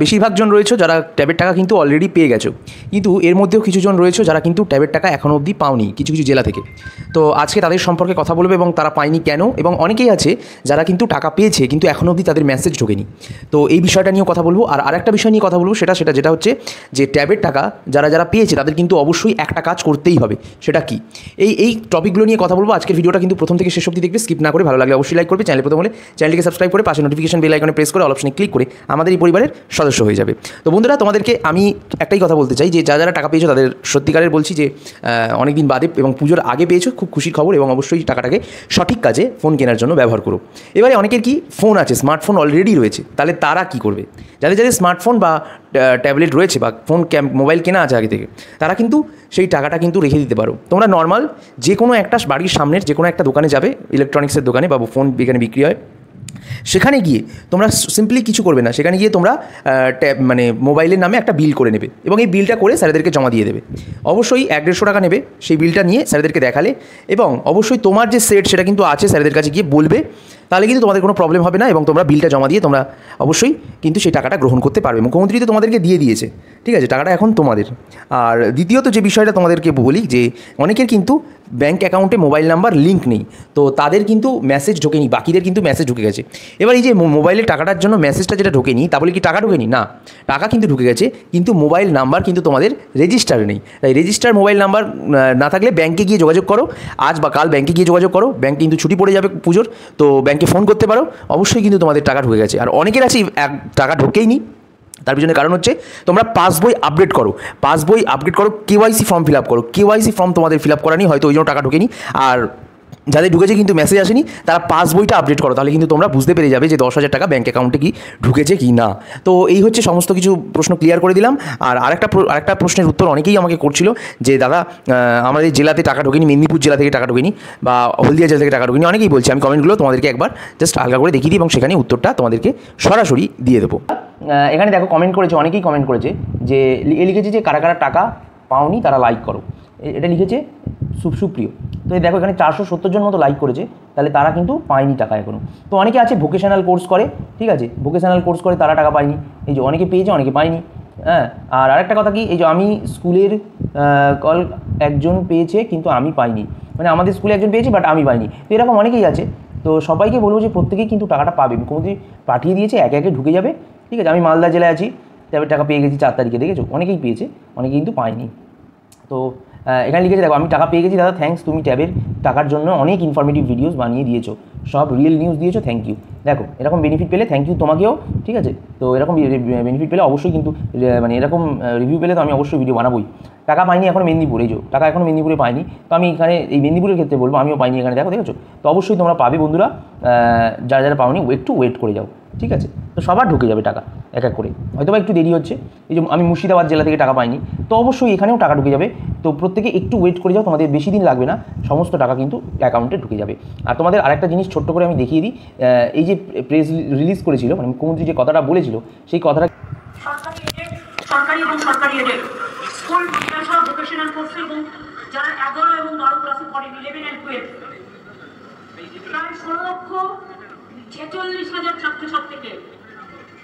বেশিরভাগ জন রয়েছে যারা ট্যাবের টাকা কিন্তু অলরেডি পেয়ে গেছো, কিন্তু এর মধ্যেও কিছু জন রয়েছে যারা কিন্তু ট্যাবের টাকা এখনও অবধি পাওনি কিছু কিছু জেলা থেকে। তো আজকে তাদের সম্পর্কে কথা বলবো এবং তারা পায়নি কেন, এবং অনেকেই আছে যারা কিন্তু টাকা পেয়েছে কিন্তু এখনও অবধি তাদের মেসেজ ঢোকেনি। তো এই বিষয়টা নিয়েও কথা বলবো। আর আরেকটা বিষয় নিয়ে কথা বলবো, যেটা হচ্ছে যে ট্যাবের টাকা যারা যারা পেয়েছে তাদের কিন্তু অবশ্যই একটা কাজ করতেই হবে। সেটা কি, এই টপিকগুলো নিয়ে কথা বলবো। আজকের ভিডিওটা কিন্তু প্রথম থেকে শেষ অবধি দেখবে, স্কিপ না করে। ভালো লাগলে অবশ্যই লাইক করবে, চ্যানেলে প্রথম হলে চ্যানেলটিকে সাবস্ক্রাইব করে পাশে নোটিফিকেশন বেল আইকনে প্রেস করে অল অপশনে ক্লিক করে আমাদের এই পরিবারের সদস্য হয়ে যাবে। তো বন্ধুরা, তোমাদেরকে আমি একটাই কথা বলতে চাই যে যারা যারা টাকা পেয়েছো তাদের সত্যিকারের বলছি যে অনেক দিন বাদে এবং পুজোর আগে পেয়েছো, খুব খুশির খবর, এবং অবশ্যই টাকাটাকে সঠিক কাজে ফোন কেনার জন্য ব্যবহার করো। এবারে অনেকের কি ফোন আছে, স্মার্টফোন অলরেডি রয়েছে, তাহলে তারা কি করবে? যাদের যাদের স্মার্টফোন বা ট্যাবলেট রয়েছে বা মোবাইল কেনা আছে আগে থেকে, তারা কিন্তু সেই টাকাটা কিন্তু রেখে দিতে পারো। তোমরা নর্মাল যে কোনো একটা বাড়ির সামনের যে কোনো একটা দোকানে যাবে, ইলেকট্রনিক্সের দোকানে বা ফোন যেখানে বিক্রি হয়, সেখানে গিয়ে তোমরা সিম্পলি কিছু করবে না, সেখানে গিয়ে তোমরা মোবাইলের নামে একটা বিল করে নেবে এবং এই বিলটা করে স্যারেদেরকে জমা দিয়ে দেবে। অবশ্যই 100-150 টাকা নেবে, সেই বিলটা নিয়ে স্যারেদেরকে দেখালে, এবং অবশ্যই তোমার যে সেট সেটা কিন্তু আছে স্যারেদের কাছে গিয়ে বলবে, তাহলে কিন্তু তোমাদের কোনো প্রবলেম হবে না এবং তোমরা বিলটা জমা দিয়ে তোমরা অবশ্যই কিন্তু সেই টাকাটা গ্রহণ করতে পারবে। মুখ্যমন্ত্রী তো তোমাদেরকে দিয়ে দিয়েছে, ঠিক আছে, টাকাটা এখন তোমাদের। আর দ্বিতীয়ত যে বিষয়টা তোমাদেরকে বলি, যে অনেকের কিন্তু ব্যাঙ্ক অ্যাকাউন্টে মোবাইল নাম্বার লিঙ্ক নেই, তো তাদের কিন্তু মেসেজ ঢোকেনি, বাকিদের কিন্তু মেসেজ ঢুকে গেছে। এবার এই যে মোবাইলের টাকাটার জন্য মেসেজটা যেটা ঢোকেনি, তা বলে কি টাকা ঢোকেনি? না, টাকা কিন্তু ঢুকে গেছে, কিন্তু মোবাইল নাম্বার কিন্তু তোমাদের রেজিস্টারে নেই। তাই রেজিস্টার মোবাইল নাম্বার না থাকলে ব্যাঙ্কে গিয়ে যোগাযোগ করো, আজ বা কাল ব্যাঙ্কে গিয়ে যোগাযোগ করো। ব্যাঙ্ক কিন্তু ছুটি পড়ে যাবে পুজোর, তো ব্যাঙ্কে ফোন করতে পারো, অবশ্যই কিন্তু তোমাদের টাকা ঢুকে গেছে। আর অনেকের আছে টাকা ঢোকেইনি, তার পিছনে কারণ হচ্ছে তোমরা পাসবই আপডেট করো, কেওয়াইসি ফর্ম ফিল আপ করো, কেওয়াইসি ফর্ম তোমাদের ফিল আপ করা নেই, হয়তো ওই জন্য টাকা ঢোকেনি। আর যাদের ঢুকেছে কিন্তু মেসেজ আসেনি, তারা পাসবইটা আপডেট করো, তাহলে কিন্তু তোমরা বুঝতে পেরে যাবে যে 10,000 টাকা ব্যাঙ্ক অ্যাকাউন্টে কি ঢুকেছে কি না। তো এই হচ্ছে সমস্ত কিছু প্রশ্ন ক্লিয়ার করে দিলাম। আর আরেকটা প্রশ্নের উত্তর অনেকেই আমাকে করছিল যে দাদা আমাদের জেলাতে টাকা ঢোকেনি, মেদিনীপুর জেলা থেকে টাকা ঢোকেনি বা হলদিয়া জেলা থেকে টাকা ঢোকেনি, অনেকেই বলছে। আমি কমেন্টগুলো তোমাদেরকে একবার জাস্ট হালকা করে দেখিয়ে দিই এবং সেখানে উত্তরটা তোমাদেরকে সরাসরি দিয়ে দেবো। এখানে দেখো কমেন্ট করেছে, অনেকেই কমেন্ট করেছে যে লিখেছে যে কারা কারা টাকা পাওনি তারা লাইক করো, এটা লিখেছে সুপ্রিয়। তো এই দেখো এখানে 470 জন মতো লাইক করেছে, তাহলে তারা কিন্তু পায়নি টাকা এখনও। তো অনেকে আছে ভোকেশনাল কোর্স করে, ঠিক আছে, ভোকেশনাল কোর্স করে তারা টাকা পায়নি, এই যে অনেকে পেয়েছে অনেকে পায়নি। হ্যাঁ, আর আরেকটা কথা কি, এই যে আমি স্কুলের কল একজন পেয়েছে কিন্তু আমি পাইনি, মানে আমাদের স্কুলে একজন পেয়েছে বাট আমি পাইনি। তো এরকম অনেকেই আছে। তো সবাইকে বলবো যে প্রত্যেকেই কিন্তু টাকাটা পাবে, মুখ্যমন্ত্রী পাঠিয়ে দিয়েছে, একে একে ঢুকে যাবে, ঠিক আছে। আমি মালদা জেলায় আছি, ট্যাবের টাকা পেয়ে গেছি 4 তারিখে, দেখেছো, অনেকেই পেয়েছে, অনেকে কিন্তু পায়নি। তো এখানে লিখেছে দেখো, আমি টাকা পেয়ে গেছি দাদা, থ্যাঙ্কস, তুমি ট্যাবের টাকার জন্য অনেক ইনফরমেটিভ ভিডিওস বানিয়ে দিয়েছো, সব রিয়েল নিউজ দিয়েছো, থ্যাংক ইউ। দেখো এরকম বেনিফিট পেলে থ্যাংক ইউ তোমাকেও, ঠিক আছে। তো এরকম বেনিফিট পেলে অবশ্যই কিন্তু এরকম রিভিউ পেলে তো আমি অবশ্যই ভিডিও বানাবোই। টাকা পাইনি এখন মেদিনীপুর, এই যে টাকা এখনও মেদিনীপুরে পাইনি, তো আমি এখানে এই মেদিনীপুরের ক্ষেত্রে বলবো আমিও পাইনি এখানে, দেখেছো। তো অবশ্যই তোমরা পাবে বন্ধুরা, যারা যারা পাওনি একটু ওয়েট করে যাও, ঠিক আছে। তো সবার ঢুকে যাবে টাকা এক এক করে, হয়তো বা একটু দেরি হচ্ছে। এই যে আমি মুর্শিদাবাদ জেলা থেকে টাকা পাইনি, তো অবশ্যই এখানেও টাকা ঢুকে যাবে। তো প্রত্যেকে একটু ওয়েট করে যাও, তোমাদের বেশি দিন লাগবে না, সমস্ত টাকা কিন্তু অ্যাকাউন্টে ঢুকে যাবে। আর তোমাদের আরেকটা জিনিস ছোট্ট করে আমি দেখিয়ে দিই, এই যে প্রেস রিলিজ করেছিল, মানে মুখ্যমন্ত্রী যে কথাটা বলেছিল, সেই কথাটা সরকারি এবং সরকারি এডেড স্কুল মাদ্রাসা ভোকেশনাল কোর্স এবং যারা 11 এবং 12 ক্লাসে পড়েন 11 and 12 প্রায় 16,46,000 ছাত্রছাত্রীকে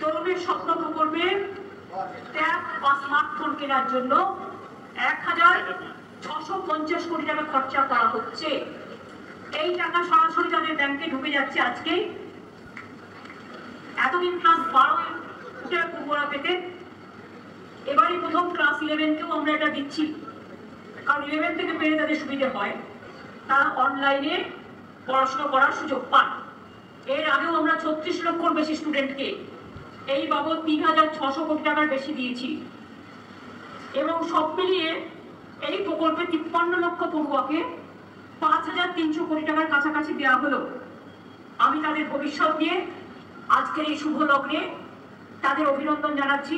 তরুণের স্বপ্ন প্রকল্পে ট্যাব বা স্মার্টফোন কেনার জন্য 1,650 কোটি টাকা খরচা করা হচ্ছে। এই টাকা সরাসরি তাদের ব্যাংকে ঢুকে যাচ্ছে আজকে। এতদিন ক্লাস 12 উঠে পড়ুয়ারা পেতে, এবারই প্রথম ক্লাস 11কেও আমরা এটা দিচ্ছি, কারণ 11 থেকে পেয়ে তাদের সুবিধে হয়, তারা অনলাইনে পড়াশোনা করার সুযোগ পান। এর আগেও আমরা 36 লক্ষর বেশি স্টুডেন্টকে এই বাবদ 3,600 কোটি টাকার বেশি দিয়েছি, এবং সব মিলিয়ে এই প্রকল্পে 53 লক্ষ পড়ুয়াকে 5,300 কোটি টাকার কাছাকাছি দেওয়া হলো। আমি তাদের ভবিষ্যৎ নিয়ে আজকের এই শুভ লগ্নে তাদের অভিনন্দন জানাচ্ছি।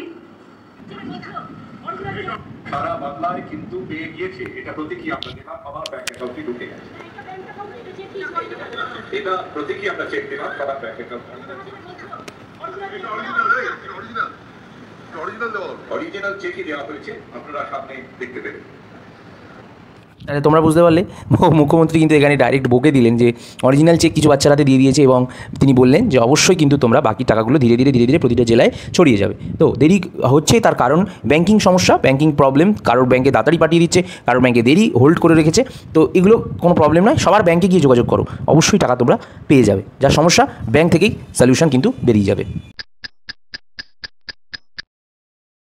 সারা বাংলায় কিন্তু পেয়ে গিয়েছে, এটা প্রতীকী আমরা দিলাম, আমার ব্যাংক অ্যাকাউন্টে ঢুকে গেছে, এটা প্রতীকী আমরা চেক দিলাম, সবার ব্যাংক অ্যাকাউন্টে অরিজিনাল চেকই দেওয়া হয়েছে, আপনারা সামনে দেখতে পেলেন। আরে তোমরা বুঝতে পারলে, মুখ্যমন্ত্রী কিন্তু এখানে ডাইরেক্ট বকে দিলেন যে অরিজিনাল চেক কিছু বাচ্চার হাতে দিয়ে দিয়েছে, এবং তিনি বললেন যে অবশ্যই কিন্তু তোমরা বাকি টাকাগুলো ধীরে ধীরে প্রতিটা জেলায় ছড়িয়ে যাবে। তো দেরি হচ্ছে, তার কারণ ব্যাংকিং সমস্যা, ব্যাংকিং প্রবলেম, কারোর ব্যাংকে তাড়াতাড়ি পাঠিয়ে দিচ্ছে, কারোর ব্যাংকে দেরি হোল্ড করে রেখেছে। তো এগুলো কোনো প্রবলেম নয়, সবার ব্যাংকে গিয়ে যোগাযোগ করো, অবশ্যই টাকা তোমরা পেয়ে যাবে। যার সমস্যা ব্যাংক থেকেই সলিউশন কিন্তু বেরিয়ে যাবে।